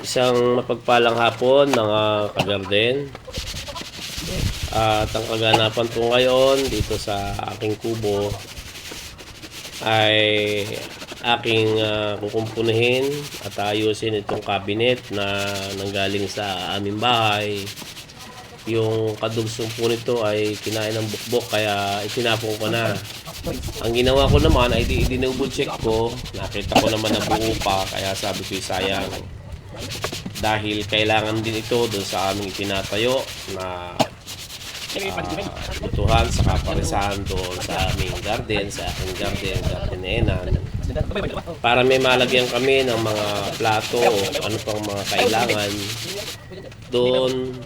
Isang mapagpalang hapon mga kagarden. At ang kaganapan po ngayon dito sa aking kubo ay aking kukumpunihin at ayusin itong cabinet na nanggaling sa aming bahay. Yung kadugsong po nito ay kinain ng bukbok kaya itinapon ko na. Ang ginawa ko naman ay dinouble check ko. Nakita ko naman na buo pa kaya sabi ko sayang. Dahil kailangan din ito doon sa aming itinatayo na butuhan sa kaparisahan doon sa aming garden, sa aking gardenenan. Para may malagyan kami ng mga plato o ano pang mga kailangan doon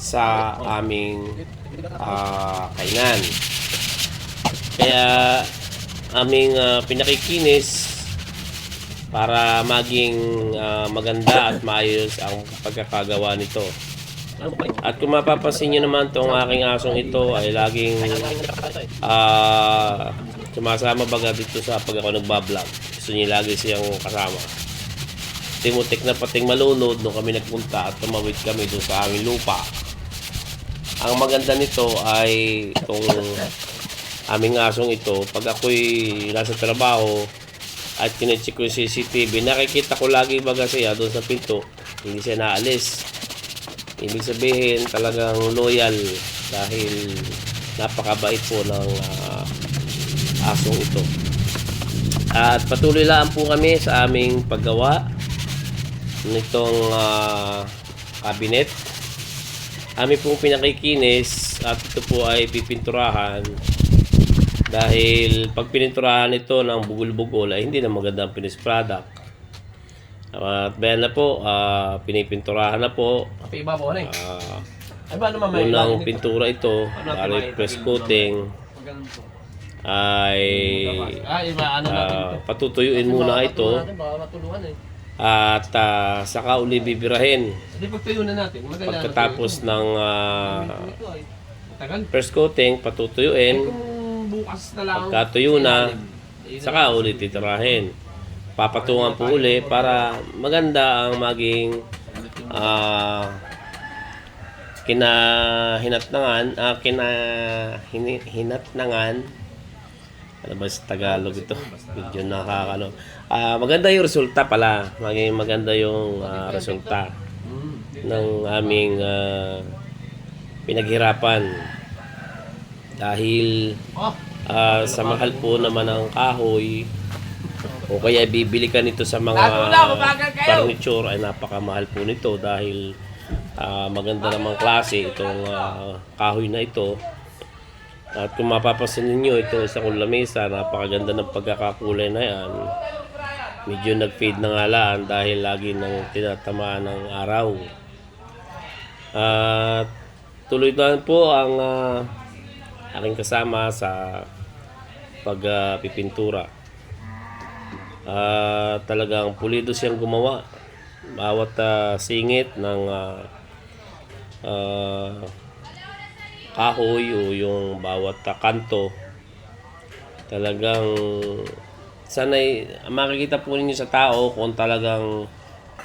sa aming kainan. Kaya aming pinakikinis para maging maganda at maayos ang pagkakagawa nito. At kung mapapansin nyo naman itong aking asong ito ay laging sumasama baga dito sa pag ako nagbablog. Gusto niya lagi siyang kasama. Timutik na pating malunod nung kami nagpunta at tumawid kami doon sa aming lupa. Ang maganda nito ay itong aming asong ito, pag ako'y nasa trabaho at kinecheck ko yung CCTV, nakikita ko lagi baga siya doon sa pinto, hindi siya naalis. Ibig sabihin talagang loyal dahil napakabait po ng asong ito. At patuloy lang po kami sa aming paggawa nitong cabinet. Amin pong pinakikinis at ito po ay pipinturahan dahil pag pininturahan ito ng bugol-bugol ay hindi na maganda ang finished product. At bayan na po, pinipinturahan na po. Unang pintura ito, press coating ay patutuyuin muna ito at saka uli bibirahin. Pagkatapos ng press coating, patutuyuin. Pagkatuyo na, saka ulit titirahin. Papatungan po uli para maganda ang maging hinatnangan. Ano ba sa Tagalog ito? Medyo nakakano. Maganda yung resulta pala. Maging maganda yung resulta ng aming pinaghirapan. Dahil sa mahal po naman ng kahoy o kaya bibili ka nito sa mga furniture ay napakamahal po nito dahil maganda namang klase itong kahoy na ito. At kung mapapansin ninyo, ito sa lamesa, napakaganda ng pagkakakulay na yan. Medyo nag-fade na nga lang dahil lagi nang tinatamaan ng araw. At tuloy na po ang aking kasama sa pagpipintura. Talagang pulido siyang gumawa. Bawat singit ng kahoy o yung bawat kanto, talagang sanay makikita po ninyo sa tao kung talagang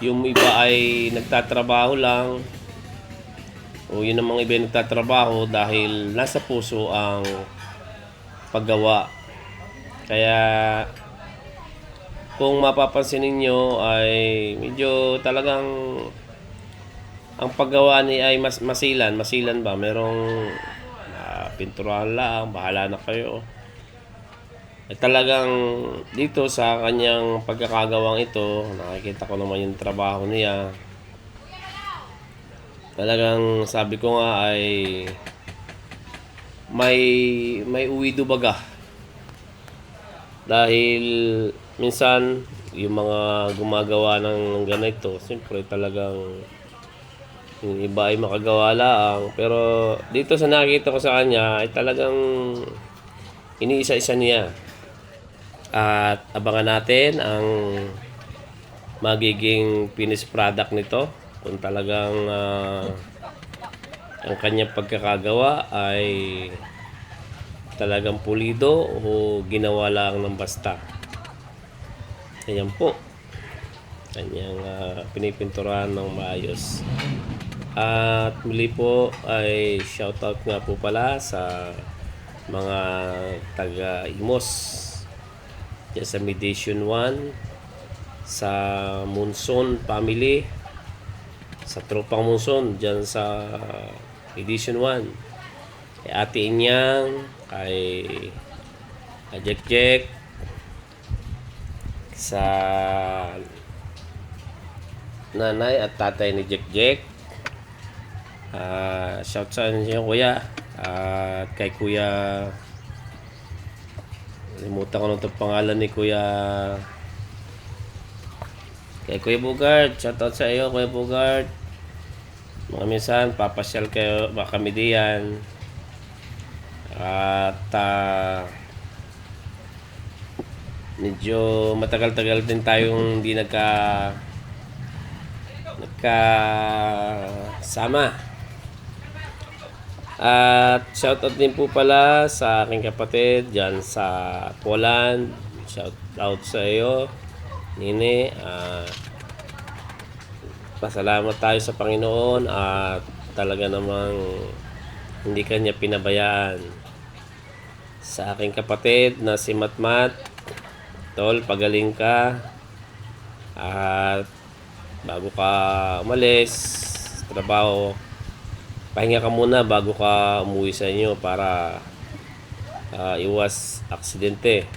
yung iba ay nagtatrabaho lang o yun ang mga iba nagtatrabaho dahil nasa puso ang paggawa. Kaya kung mapapansin ninyo ay medyo talagang ang paggawa ni ay masilan ba? Merong pinturahan lang, bahala na kayo. At talagang dito sa kanyang pagkakagawang ito, nakikita ko naman yung trabaho niya. Talagang sabi ko nga ay may uwido baga. Dahil minsan yung mga gumagawa ng ganito, siyempre talagang yung iba ay makagawa lang. Pero dito sa nakikita ko sa kanya ay talagang iniisa-isa niya. At abangan natin ang magiging finished product nito. Kung talagang ang kanyang pagkakagawa ay talagang pulido o ginawa lang ng basta. Ayan po. Kanyang pinipinturahan ng maayos. At muli po ay shoutout nga po pala sa mga taga-Imos dyan sa Mediation 1, sa Monson family, sa Tropang Monson dyan sa Mediation 1, kay Ate Inyang, kay Jack Jack, sa nanay at tatay ni Jack Jack. Shout sa inyo kuya. At kay kuya, limutan ko na itong pangalan ni kuya, kay Kuya Bugard. Shout out sa iyo Kuya Bugard. Mga minsan papasyal kayo baka kami diyan. At medyo matagal-tagal din tayong hindi nagkasama. At shoutout din po pala sa aking kapatid dyan sa Poland. Shoutout sa iyo, Nini. Pasalamat tayo sa Panginoon at talaga namang hindi kanya pinabayaan. Sa aking kapatid na si Matmat, tol, pagaling ka. At bago ka umalis sa trabaho, pahinga ka muna bago ka umuwi sa inyo para iwas aksidente.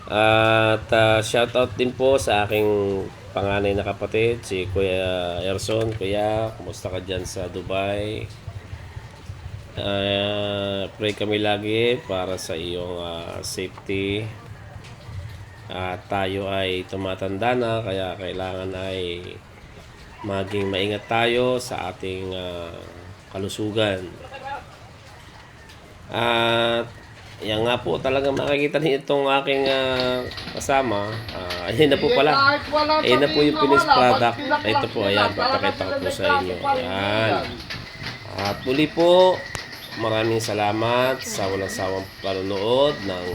At shoutout din po sa aking panganay na kapatid, si Kuya Erson. Kuya, kumusta ka dyan sa Dubai? Pray kami lagi para sa iyong safety. Tayo ay tumatanda na, kaya kailangan ay maging maingat tayo sa ating kalusugan. At yan nga po talaga makikita niyo itong aking kasama. Ayun na po pala. Ayun na po yung finished product. Ito po, ayan, papakita ko po sa inyo. Ayan. At muli po, maraming salamat sa walang sawang panonood ng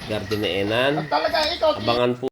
Garden ni Enan. Abangan po